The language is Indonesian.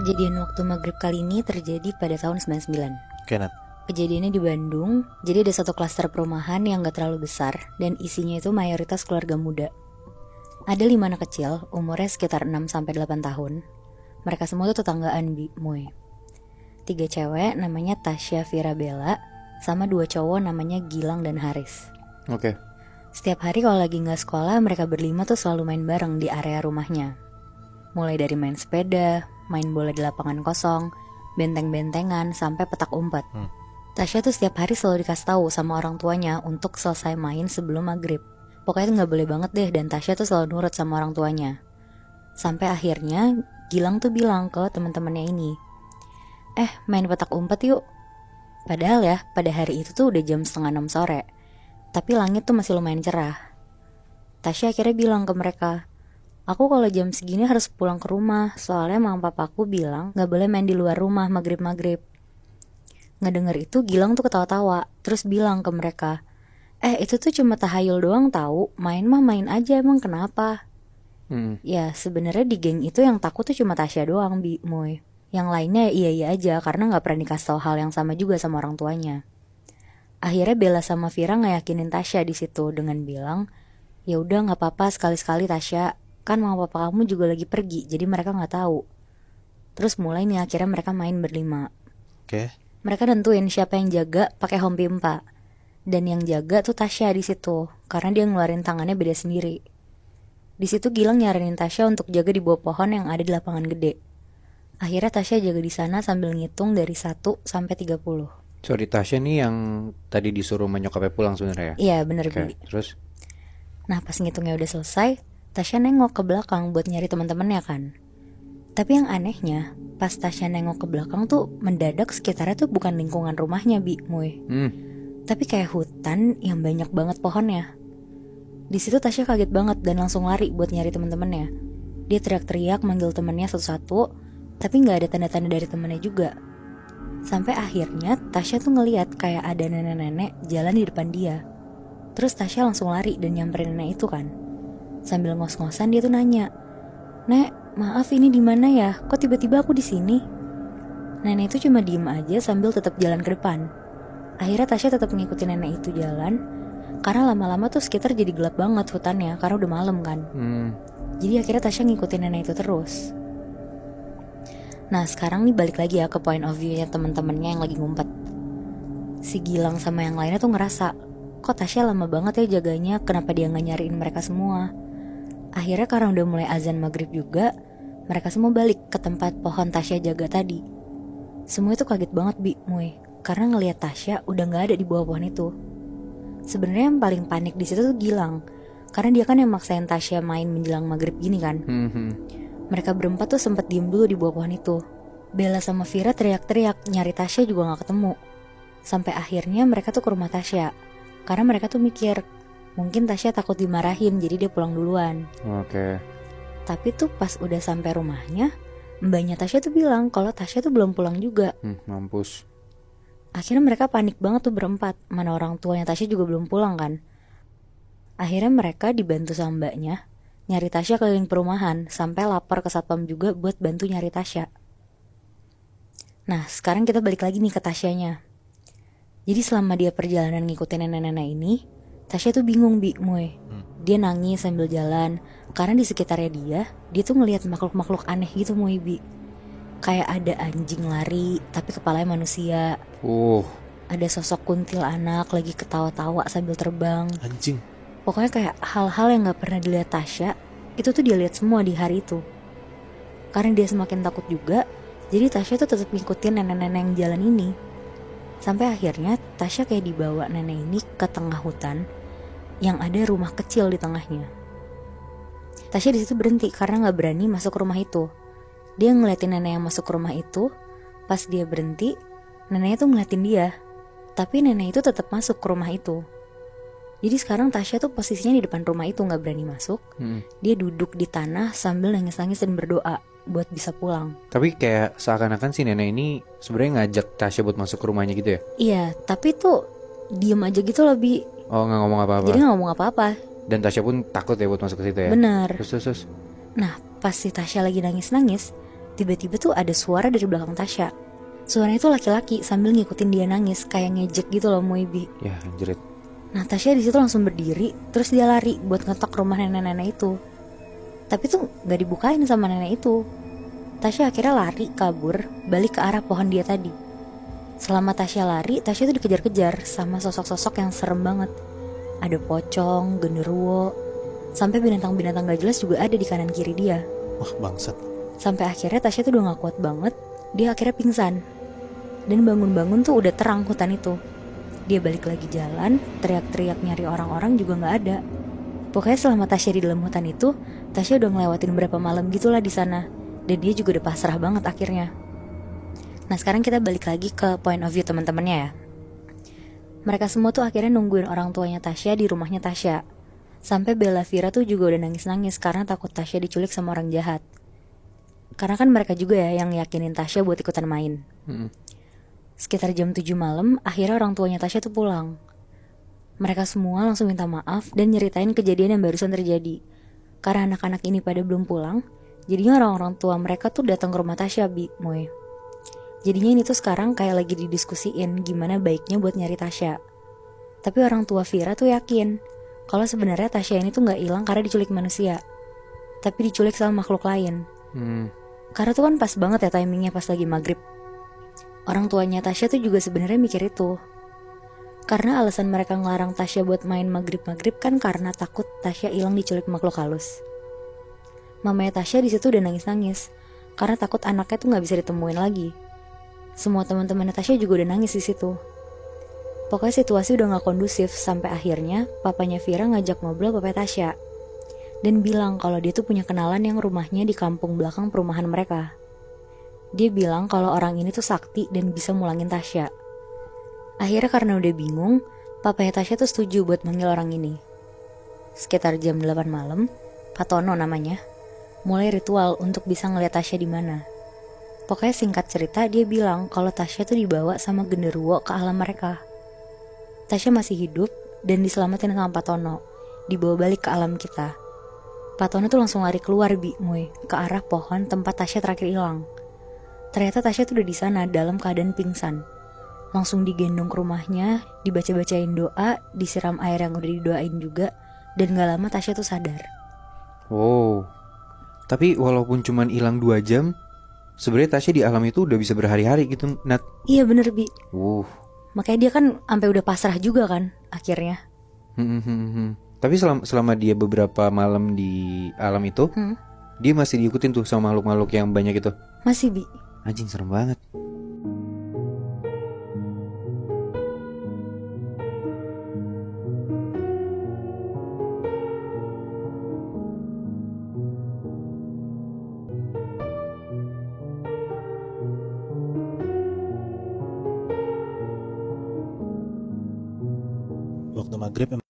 Kejadian waktu maghrib kali ini terjadi pada tahun 99. Oke, Nat. Kejadiannya di Bandung. Jadi ada satu klaster perumahan yang gak terlalu besar dan isinya itu mayoritas keluarga muda. Ada 5 anak kecil, umurnya sekitar 6-8 tahun. Mereka semua tuh tetanggaan Moy. 3 cewek namanya Tasya Vira Bella, sama 2 cowok namanya Gilang dan Haris. Oke. Setiap hari kalau lagi gak sekolah, mereka berlima tuh selalu main bareng di area rumahnya. Mulai dari main sepeda, main bola di lapangan kosong, benteng-bentengan, sampai petak umpet. Tasya tuh setiap hari selalu dikasih tahu sama orang tuanya untuk selesai main sebelum maghrib. Pokoknya tuh gak boleh banget deh, dan Tasya tuh selalu nurut sama orang tuanya. Sampai akhirnya Gilang tuh bilang ke teman-temannya ini, main petak umpet yuk. Padahal ya, pada hari itu tuh udah jam 5:30 sore, tapi langit tuh masih lumayan cerah. Tasya akhirnya bilang ke mereka, aku kalau jam segini harus pulang ke rumah, soalnya mama papaku bilang gak boleh main di luar rumah maghrib-maghrib. Ngedenger itu Gilang tuh ketawa-tawa, terus bilang ke mereka, itu tuh cuma tahayul doang tahu, main mah main aja, emang kenapa? Ya sebenarnya di geng itu yang takut tuh cuma Tasya doang, Moy. Yang lainnya iya-iya aja karena gak pernah dikasih tau hal yang sama juga sama orang tuanya. Akhirnya Bella sama Vira ngeyakinin Tasya di situ dengan bilang, ya udah nggak apa-apa sekali-sekali Tasya, kan mama papa kamu juga lagi pergi, jadi mereka nggak tahu. Terus mulai nih akhirnya mereka main berlima. Oke. Mereka nentuin siapa yang jaga pakai home pimpa, dan yang jaga tuh Tasya di situ karena dia ngeluarin tangannya beda sendiri. Di situ Gilang nyaranin Tasya untuk jaga di bawah pohon yang ada di lapangan gede. Akhirnya Tasya jaga di sana sambil ngitung dari 1 sampai 30. Sorry, Tasya nih yang tadi disuruh menyokapnya pulang sebenarnya ya? Iya bener, Oke, Bi. terus? Nah pas ngitungnya udah selesai, Tasya nengok ke belakang buat nyari teman-temannya kan. Tapi yang anehnya, pas Tasya nengok ke belakang tuh mendadak sekitarnya tuh bukan lingkungan rumahnya, Moy. Tapi kayak hutan yang banyak banget pohonnya. Di situ Tasya kaget banget dan langsung lari buat nyari teman-temannya. Dia teriak-teriak manggil temannya satu-satu, tapi nggak ada tanda-tanda dari temannya juga. Sampai akhirnya Tasya tuh ngeliat kayak ada nenek-nenek jalan di depan dia. Terus Tasya langsung lari dan nyamperin nenek itu kan. Sambil ngos-ngosan dia tuh nanya, "Nek, maaf ini di mana ya? Kok tiba-tiba aku di sini?" Nenek itu cuma diem aja sambil tetap jalan ke depan. Akhirnya Tasya tetap ngikutin nenek itu jalan, karena lama-lama tuh sekitar jadi gelap banget hutannya karena udah malam kan. Jadi akhirnya Tasya ngikutin nenek itu terus. Nah sekarang nih balik lagi ya ke point of view-nya teman-temannya yang lagi ngumpet. Si Gilang sama yang lainnya tuh ngerasa, kok Tasya lama banget ya jaganya, kenapa dia gak nyariin mereka semua. Akhirnya karena udah mulai azan maghrib juga, mereka semua balik ke tempat pohon Tasya jaga tadi. Semua itu kaget banget Moy, karena ngelihat Tasya udah gak ada di bawah pohon itu. Sebenarnya yang paling panik di situ tuh Gilang, karena dia kan yang maksain Tasya main menjelang maghrib gini kan. Mereka berempat tuh sempat diem dulu di bawah pohon itu. Bella sama Vira teriak-teriak nyari Tasya juga gak ketemu. Sampai akhirnya mereka tuh ke rumah Tasya, karena mereka tuh mikir mungkin Tasya takut dimarahin jadi dia pulang duluan. Oke. Tapi tuh pas udah sampai rumahnya, mbaknya Tasya tuh bilang kalau Tasya tuh belum pulang juga. Mampus. Akhirnya mereka panik banget tuh berempat, mana orang tuanya Tasya juga belum pulang kan. Akhirnya mereka dibantu sama mbaknya nyari Tasya keliling perumahan, sampai lapor ke satpam juga buat bantu nyari Tasya. Nah sekarang kita balik lagi nih ke Tasyanya. Jadi selama dia perjalanan ngikutin nenek-nenek ini, Tasya tuh bingung Moy. Dia nangis sambil jalan, karena di sekitarnya dia tuh ngelihat makhluk-makhluk aneh gitu Moy. Kayak ada anjing lari tapi kepalanya manusia. Ada sosok kuntilanak lagi ketawa-tawa sambil terbang. Anjing. Pokoknya kayak hal-hal yang gak pernah dilihat Tasya, itu tuh dia lihat semua di hari itu. Karena dia semakin takut juga, jadi Tasya tuh tetap ngikutin nenek-nenek yang jalan ini. Sampai akhirnya Tasya kayak dibawa nenek ini ke tengah hutan yang ada rumah kecil di tengahnya. Tasya di situ berhenti karena gak berani masuk rumah itu. Dia ngeliatin nenek yang masuk ke rumah itu. Pas dia berhenti, neneknya tuh ngeliatin dia. Tapi nenek itu tetap masuk ke rumah itu. Jadi sekarang Tasya tuh posisinya di depan rumah itu, gak berani masuk. Dia duduk di tanah sambil nangis-nangis dan berdoa buat bisa pulang. Tapi kayak seakan-akan si nenek ini sebenarnya ngajak Tasya buat masuk ke rumahnya gitu ya? Iya, tapi tuh diem aja gitu loh Oh, gak ngomong apa-apa. Jadi gak ngomong apa-apa. Dan Tasya pun takut ya buat masuk ke situ ya? Bener. Terus. Nah pas si Tasya lagi nangis-nangis, tiba-tiba tuh ada suara dari belakang Tasya. Suaranya tuh laki-laki sambil ngikutin dia nangis, kayak ngejek gitu loh Moibi. Ya anjrit. Nah Tasya di situ langsung berdiri, terus dia lari buat ngetok rumah nenek-nenek itu. Tapi tuh gak dibukain sama nenek itu. Tasya akhirnya lari kabur, balik ke arah pohon dia tadi. Selama Tasya lari, Tasya tuh dikejar-kejar sama sosok-sosok yang serem banget. Ada pocong, genderuwo, sampai binatang-binatang gak jelas juga ada di kanan kiri dia. Wah bangsat. Sampai akhirnya Tasya tuh udah gak kuat banget, dia akhirnya pingsan. Dan bangun-bangun tuh udah terang hutan itu. Dia balik lagi jalan, teriak-teriak nyari orang-orang juga gak ada. Pokoknya selama Tasya di dalam hutan itu, Tasya udah ngelewatin berapa malam gitulah di sana. Dan dia juga udah pasrah banget akhirnya. Nah sekarang kita balik lagi ke point of view teman-temannya ya. Mereka semua tuh akhirnya nungguin orang tuanya Tasya di rumahnya Tasya. Sampai Bella Vira tuh juga udah nangis-nangis karena takut Tasya diculik sama orang jahat. Karena kan mereka juga ya yang yakinin Tasya buat ikutan main. Sekitar jam 7 malam, akhirnya orang tuanya Tasya tuh pulang. Mereka semua langsung minta maaf dan nyeritain kejadian yang barusan terjadi. Karena anak-anak ini pada belum pulang, jadinya orang-orang tua mereka tuh datang ke rumah Tasya, Moy. Jadinya ini tuh sekarang kayak lagi didiskusiin gimana baiknya buat nyari Tasya. Tapi orang tua Vira tuh yakin kalau sebenarnya Tasya ini tuh gak hilang karena diculik manusia, tapi diculik sama makhluk lain. Karena tuh kan pas banget ya timingnya pas lagi maghrib. Orang tuanya Tasya tuh juga sebenarnya mikir itu. Karena alasan mereka ngelarang Tasya buat main maghrib-maghrib kan karena takut Tasya hilang diculik makhluk halus. Mamanya Tasya di situ udah nangis-nangis karena takut anaknya tuh nggak bisa ditemuin lagi. Semua teman-temannya Tasya juga udah nangis di situ. Pokoknya situasi udah nggak kondusif sampai akhirnya papanya Vira ngajak ngobrol papanya Tasya dan bilang kalau dia tuh punya kenalan yang rumahnya di kampung belakang perumahan mereka. Dia bilang kalau orang ini tuh sakti dan bisa mulangin Tasya. Akhirnya karena udah bingung, papanya Tasya tuh setuju buat manggil orang ini. Sekitar jam 8 malam, Pak Tono namanya, mulai ritual untuk bisa ngeliat Tasya di mana. Pokoknya singkat cerita dia bilang kalau Tasya tuh dibawa sama genderuwo ke alam mereka. Tasya masih hidup dan diselamatin sama Pak Tono, dibawa balik ke alam kita. Pak Tono tuh langsung lari keluar ke arah pohon tempat Tasya terakhir hilang. Ternyata Tasya tuh udah di sana dalam keadaan pingsan. Langsung digendong ke rumahnya, dibaca-bacain doa, disiram air yang udah didoain juga, dan gak lama Tasya tuh sadar. Wow. Tapi walaupun cuman hilang 2 jam, sebenarnya Tasya di alam itu udah bisa berhari-hari gitu, Nat. Iya bener, Bi. Makanya dia kan sampai udah pasrah juga kan akhirnya. Tapi selama dia beberapa malam di alam itu, dia masih diikutin tuh sama makhluk-makhluk yang banyak itu. Masih, Bi. Anjing serem banget. Waktu maghrib